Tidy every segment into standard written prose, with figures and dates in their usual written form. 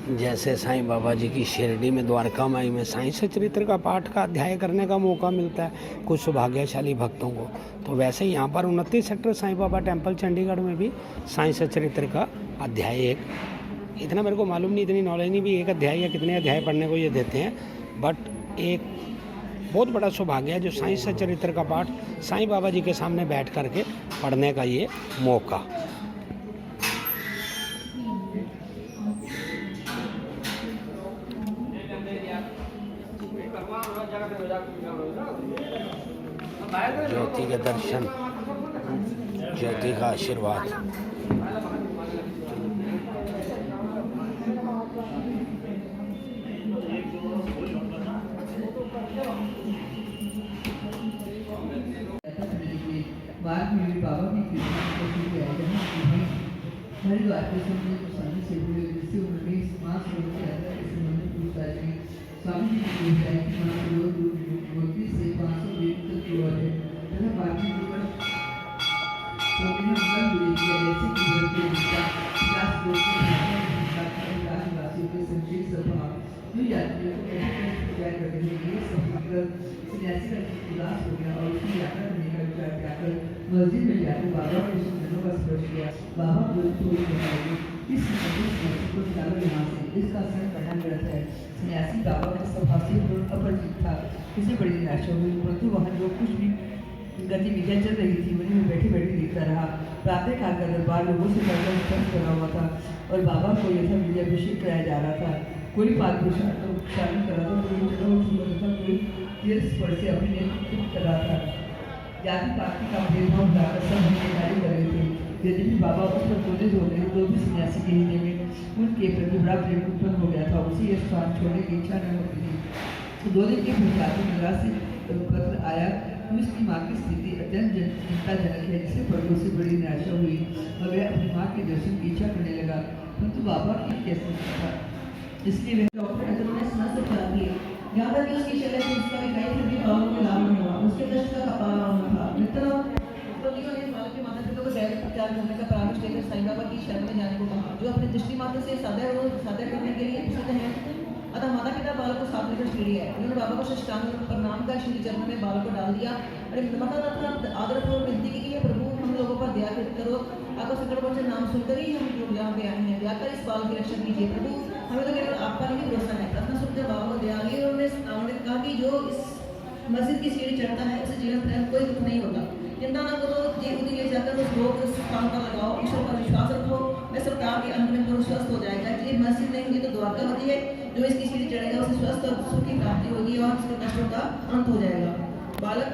जैसे साईं बाबा जी की शिरडी में द्वारका माई में साईं सचरित्र का पाठ का अध्याय करने का मौका मिलता है कुछ सौभाग्यशाली भक्तों को, तो वैसे ही यहाँ पर 29 सेक्टर साईं बाबा टेम्पल चंडीगढ़ में भी साईं सचरित्र का अध्याय एक, इतना मेरे को मालूम नहीं, इतनी नॉलेज नहीं भी एक अध्याय या कितने अध्याय पढ़ने को ये देते हैं, बट एक बहुत बड़ा सौभाग्य है जो साईं सचरित्र का पाठ साईं बाबा जी के सामने बैठ करके पढ़ने का ये मौका। ज्योति के दर्शन, ज्योति का आशीर्वाद। बाद में भी बाबा की कृपा हरिद्वार के समय को शादी से हुए जिससे उन्होंने मास रोग की यात्रा के संबंध में पूछताछ की। स्वामी जी की पूछताछ की मास रोग मूर्ति से 500 मीटर तक दूर है तथा बाकी ऊपर उन्होंने उल्लंघन भी किया, जैसे कि भरते जिसका 50 लोग के निवासियों के संक्षेप सभा जो यात्रियों को कैसे तैयार करने के लिए सफल सन्यासी का उदास हो गया और उसकी यात्रा करने का विचार त्यागकर मस्जिद में जाकर बाबा के सुंदरों का स्पर्श किया। बाबा थोड़ी बताएंगे इस सन्यासी को निकालो यहाँ से, इसका असर पढ़ना गलत है। सन्यासी बाबा के स्वभाव से अपरिचित था, इसे बड़ी निराशा हुई, परंतु वहाँ जो कुछ भी गतिविधियाँ चल रही थी वहीं में बैठे बैठे देखता रहा। प्रातः काल का दरबार लोगों से भरकर स्पर्श करा हुआ था और बाबा को यथा विजयाभिषेक कराया जा रहा था। कोई पाद शामिल करा था, कोई था, कोई तीर्थ स्पर्श से अपने नेतृत्व कर रहा था। जाति पाति का भेदभाव हटाकर सब हिस्सेदारी कर रहे थे। यदि भी बाबा उस पर क्रोधित हो गए तो भी सन्यासी के हृदय में उनके प्रति बड़ा प्रेम उत्पन्न हो गया था, उसे यह स्थान छोड़ने की इच्छा न होती थी। तो 2 दिन के पश्चात निवास से पत्र आया कि उसकी माँ की स्थिति अत्यंत चिंताजनक है, जिसे पढ़कर उसे बड़ी निराशा हुई और वह अपनी माँ के दर्शन की इच्छा करने लगा, परंतु बाबा की कैसे था, इसलिए वह डॉक्टर समस्या करा दी। यहाँ तक कि उसकी शरीर से उसका भी कई सभी भावों में लाभ नहीं हुआ, उसके दर्शन का कपाला होना था। मित्रों ने बालक के माता पिता को दैनिक प्रचार करने का परामर्श देकर साईं बाबा की शरण में जाने को कहा, जो अपनी दृष्टि मात्र से साधा करने के लिए प्रसिद्ध है। अतः माता पिता बालक को साथ लेकर सीढ़ी है, उन्होंने बाबा को साष्टांग प्रणाम कर श्री चरणों में बालक को डाल दिया और माता तथा आदरपूर्वक विनती की है, प्रभु हम लोगों पर दया करो, आपका संकट वचन नाम सुनकर ही हम लोग यहाँ पे आए हैं, दया कर इस बाल की रक्षा कीजिए प्रभु, हमें तो केवल आप पर ही भरोसा है। प्रार्थना सुनकर बाबा को दया आई और उन्होंने कहा कि जो इस मस्जिद की सीढ़ी चढ़ता है उसे जीवन पर्यंत कोई दुख नहीं होता, चिंता न करो, जी ले जाकर उस रोग स्थान पर लगाओ, ईश्वर पर विश्वास रखो, मैं सरकार के अंत में पूर्ण स्वस्थ हो जाएगा। ये मस्जिद नहीं होगी तो द्वारका होती है, जो इसकी सीढ़ी चढ़ेगा उसे स्वस्थ और सुख की प्राप्ति होगी और उसके कष्टों का अंत हो जाएगा। बालक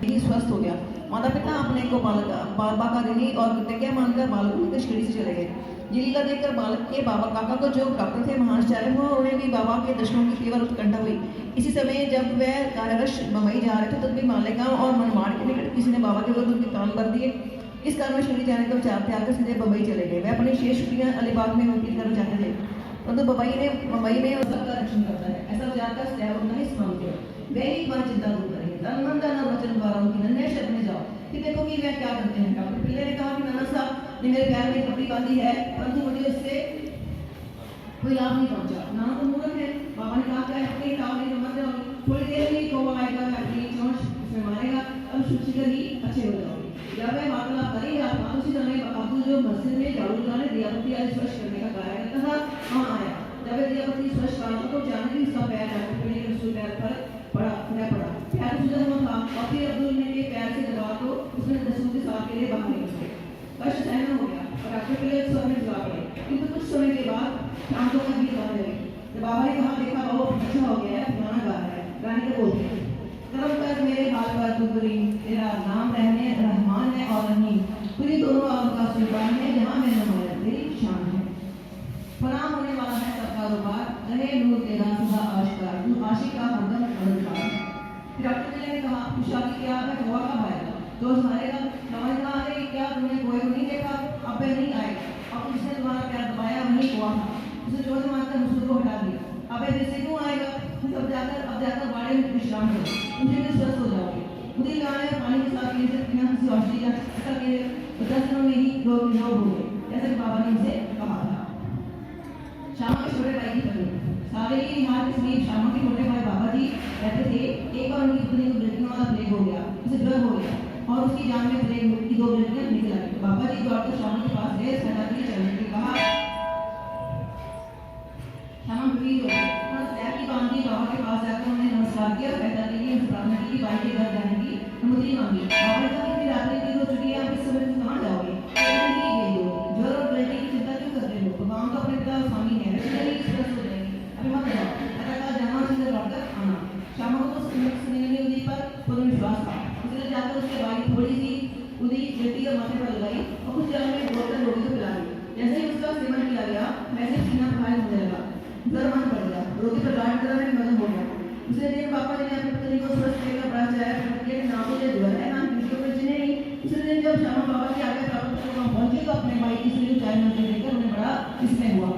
ही स्वस्थ हो गया। माता पिता अपने को बाबा का ऋणी और कृतज्ञ मानकर बालक को सीढ़ी से चले गए। ये लीला देखकर बालक के बाबा काका को जो डॉक्टर थे महाचार्य हुआ, उन्हें भी बाबा के दर्शनों की तीव्र उत्कंठा हुई। इसी समय जब वह कार्यवश बम्बई जा रहे थे तब भी मालेगांव और मनमाड़ के निकट किसी ने बाबा के विरुद्ध उनके कान भर दिए। इस कारण में शिरडी जाने का विचार त्याग कर सीधे बम्बई चले गए। वह अपनी शेष छुट्टियां अलीबाग में मुक्ति करना चाहते थे, परंतु मुंबई में उसका रक्षण करता है, ऐसा विचार कर स्नेह नहीं समझते। वे एक बार चिंता दूर करेंगे, तन मन धन और वचन द्वारा उनकी नन्हे शरण में जाओ। फिर देखो कि वह क्या करते हैं। डॉक्टर पिल्ले ने कहा कि नाना साहब ने मेरे पैर में कपड़ी बांधी है, परंतु मुझे उससे कोई लाभ नहीं पहुंचा। नाना तो मूर्ख है। बाबा ने कहा कि लाभ नहीं समझ, थोड़ी देर में कौवा आएगा, अपनी चोंच उसमें मारेगा, अब शुचिकर ही अच्छे हो जाओगे। जब वह वार्तालाप करेगा उसी समय अब्दुल जो मस्जिद में झाड़ू लगाने दियापति आज स्पर्श करने का कार्य करता था वहाँ आया। जब वह दियापति स्पर्श करा तो जाने ही उसका पैर डॉक्टर पिल्ले के रसूल पैर पर पड़ा, पैर सुजन हुआ था और फिर अब्दुल ने के पैर से दबा तो उसने दसों के साथ के लिए बाहर निकल गए। कष्ट सहना हो गया और डॉक्टर पिल्ले स्वर में जगा पड़े, किंतु कुछ समय के बाद आंखों का भी गाने लगे। जब बाबा ने कहा देखा बाबा अच्छा हो गया है, गाना गा रहा है, गाने के बोलते हैं करम कर मेरे हाल पर दुबरी, तेरा नाम रहने रहमान है और रहीम, पूरी दोनों आपका सुल्तान है, जहाँ में नमाया तेरी शान है। फराम होने वाला है सब कारोबार, रहे नूर तेरा सदा आशिकार, तू आशिका हरदम मददगार। फिर डॉक्टर ने कहा तू शादी किया है, हुआ कब आएगा, दोस्त मारेगा। नवाज कहा अरे क्या तुमने कोई को नहीं देखा, अब वह नहीं आएगा। अब उसने तुम्हारा पैर दबाया वहीं हुआ था, उसे जोर से मारकर मुझे को हटा दिया। अब फिर से क्यों आएगा, अब जाकर बाड़े में विश्राम करो, मुझे भी स्वस्थ हो जाओगे। खुदी गाने पानी के साथ ले सकते हैं, किसी ऑस्ट्रेलिया के दर्शनों में ही लोग हो गए, जैसे बाबा ने उसे कहा था। श्यामा के छोटे भाई की पत्नी सावेरी निहार के समीप श्यामा के छोटे भाई बाबा जी रहते थे। एक बार उनकी पत्नी को ब्रेकिंग वाला प्लेग हो गया, उसे ज्वर हो गया और उसकी जान में प्लेग की 2 बेटियां निकल आई। बाबा जी दौड़कर श्यामा के पास गए, सदा के लिए चलने के कहा। श्यामा गंभीर हो गई, उन्होंने स्लैब की बांधी बाबा के पास जाकर उन्हें नमस्कार किया और कहता के लिए प्रार्थना की कि भाई के घर जाने की अनुमति मांगी। बाबा ने कहा इतनी रात्रि की हो चुकी है, आप इस समय कहाँ जाओगे? ज्वर और बेटी की चिंता क्यों कर रहे हो? तो गाँव का अपने पिता स्वामी है, वैसे स्वस्थ हो जाएंगे, अभी मत जाओ। ऐसा कहा जहाँ से लौटकर आना। श्यामा को तो सुनने में उदी पर पूर्ण विश्वास था, इसलिए जाकर उसके भाई थोड़ी सी उदी बेटी और माथे पर लगाई और कुछ जल में बोतल रोटी को पिला दी। जैसे ही उसका सेवन किया गया वैसे सीना भाई होने लगा, ज्वर मन पड़ गया, रोटी पर गांठ करने में मदद हो गया। दूसरे दिन पापा जी ने अपनी पत्नी को स्वस्थ देकर बड़ा चाया कि ना मुझे ज्वर है ना किसी को कुछ नहीं। दूसरे दिन जब श्यामा बाबा की आगे प्राप्त करने वहाँ पहुंचे तो अपने भाई की स्त्री चाय मंदिर देखकर उन्हें बड़ा विस्मय हुआ।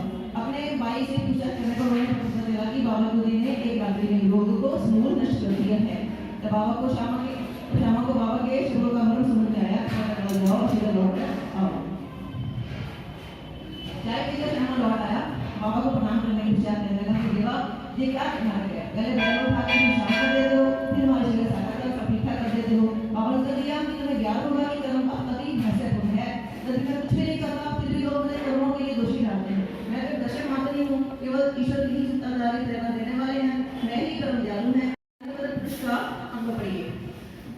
अपने भाई से पूछा करने पर उन्हें पता चला कि बाबा जी ने एक रात्रि में रोग को समूल नष्ट कर दिया है। तब श्यामा को बाबा के शब्दों का मर्म समझ में आया। जाओ सीधा लौट आओ। चाय पीकर श्यामा लौट आया, बाबा को प्रणाम करने के विचार करने लगा कि देवा ये क्या करना है? पहले बैल उठा कर शाम कर देते हो, फिर हमारे शरीर साटा कर सब ठीक-ठाक कर देते हो। बाबा ने कह दिया कि तुम्हें ज्ञान होगा कि कर्म का पति महत्वपूर्ण है। यदि मैं कुछ भी नहीं करता फिर भी लोग मुझे कर्मों के लिए दोषी ठहराते हैं। मैं तो दशक मात्र नहीं हूँ, केवल ईश्वर की ही सत्ताधारी प्रेरणा देने वाले हैं। मैं ही कर्म दयालु है। इसका अंग पढ़िए।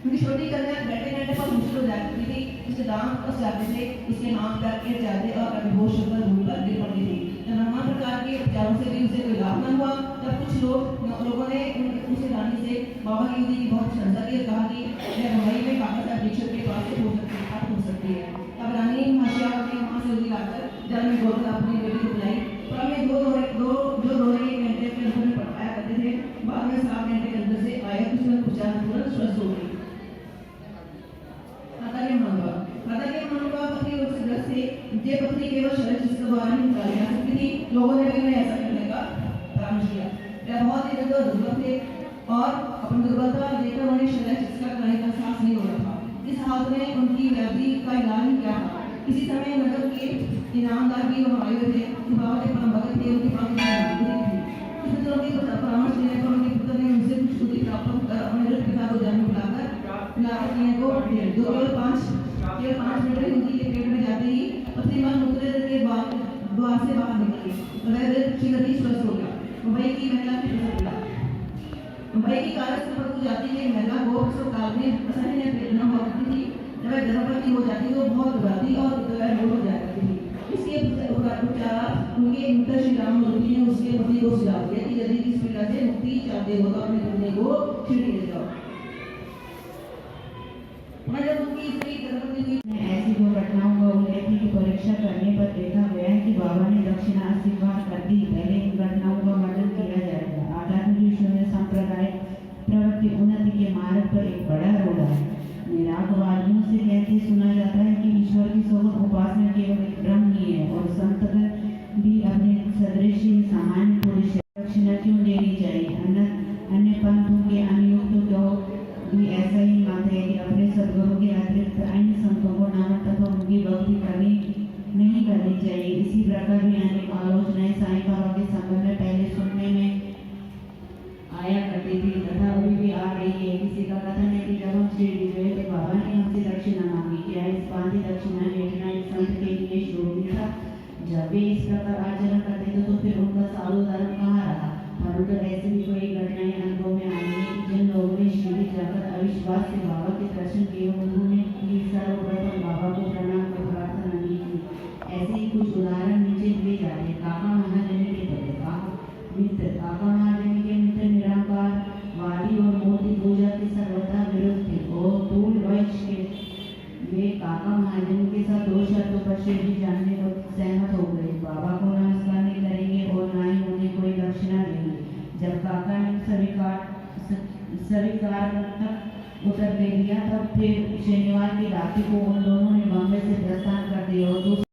क्योंकि छोटी कन्या बैठे पर मुश्किल हो जाती थी, उसके दांत फंस जाते थे, उसके हाथ पैर गिर जाते और कभी होश होकर भूमि पर गिर पड़ती थी। नाना प्रकार के उपचारों से भी उसे कोई लाभ न हुआ। तब कुछ लोगों ने उसे रानी से बाबा की उदी की बहुत प्रशंसा की और कहा कि यह मुंबई में काका साहब दीक्षित के पास से हो सकती है। तब रानी हाशिया ने वहाँ से उदी लाकर जल में घोलकर अपनी बेटी को पिलाई। पर में दो दोहरे 1 घंटे के अंदर में पढ़ाया करते थे, बाद में 7 घंटे के अंदर से आया कुछ उपचार तुरंत स्वस्थ हो गई। पत्नी रोग से ग्रस्त थे। ये पत्नी केवल शरीर जिसके द्वारा ही निकाली जा सकती थी। लोगों ने भी उन्हें ऐसा करने का परामर्श दिया। वह बहुत ही दुर्बल थे और अपनी दुर्बलता लेकर उन्हें शरीर चिकित्सा कराने का साहस नहीं हो रहा था। इस हालत में उनकी व्याधि का इलाज क्या था? इसी समय नगर के इनामदार भी वहाँ आए हुए थे। बाबा के परम भगत थे, उनकी पास परामर्श देने पर उनके पुत्र ने उनसे कुछ बुद्धि प्राप्त कर अपने पिता को जन्म बुलाकर केवल 5 मिनट में उनकी पेट में जाते ही पत्नी मां मूत्र के द्वार से बाहर निकली। वह शीघ्र ही स्वस्थ हो गया। मुंबई की महिला की प्रसव मुंबई की कार्यस्थल पर जाती है महिला को प्रसव काल में असहनीय वेदना हुआ करती थी। जब वह गर्भवती हो जाती तो बहुत घबराती और वह रोग हो जाया करती थी। इसके उपचार उनके मित्र श्री राम ने उसके पति को सुझाव दिया कि यदि इस पीड़ा से मुक्ति चाहते हो तो अपनी पत्नी को शिरडी ले जाओ। ऐसी दो घटनाओं का उल्लेख की परीक्षा करने पर देखा गया है कि बाबा ने दक्षिणा स्वीकार कर दी। पहले इन घटनाओं का वर्णन किया जाएगा। आध्यात्मिक शून्य संप्रदाय प्रवृत्ति उन्नति के मार्ग पर एक बड़ा रोल है। निरागवादियों से कहते सुना जाता है कि ईश्वर की सौगंध उपासना केवल एक भ्रम ही है और संतगण भी अपने सदृश सामान्य पुरुष दक्षिणा क्यों देनी चाहिए? अन्य पंथों के अनुयुक्तों को भी ऐसा ही मत है कि अपने सदगुरु के अतिरिक्त अन्य संतों को नाम तथा उनकी भक्ति नहीं करनी चाहिए। इसी प्रकार भी अनेक आलोचनाएं साईं बाबा के संबंध में पहले सुनने में आया करती थी तथा अभी भी आ रही है। किसी का कथन है कि जब हम शिरडी गए तो बाबा ने हमसे दक्षिणा मांगी। क्या इस बांधी दक्षिणा भेजना एक संत के लिए शोभनीय था? जब वे इस प्रकार आचरण करते थे तो फिर उनका साधु धर्म कहाँ रहा? परंतु ऐसी भी कोई घटनाएं अनुभव में आई है कि जिन लोगों ने शिरडी जाकर अविश्वास से बाबा के दर्शन किए उन्होंने सर्वप्रथम बाबा को प्रणाम कर प्रार्थना नहीं की। ऐसे ही कुछ उदाहरण नीचे दिए जाते हैं। काका महाजनी के मित्र काका महाजनी के मित्र निराकार वादी और मूर्ति पूजा के सर्वथा विरुद्ध थे और तूल वैश्य के वे काका महाजनी के साथ 2 शर्तों पर शिरडी जाने को सहमत हो गए। बाबा को नमस्कार नहीं करेंगे और ना ही उन्हें कोई दक्षिणा देंगे। जब काका ने स्वीकार उत्तर दे दिया तब फिर शनिवार की रात्रि को उन दोनों ने बॉम्बे से प्रस्थान कर दिया और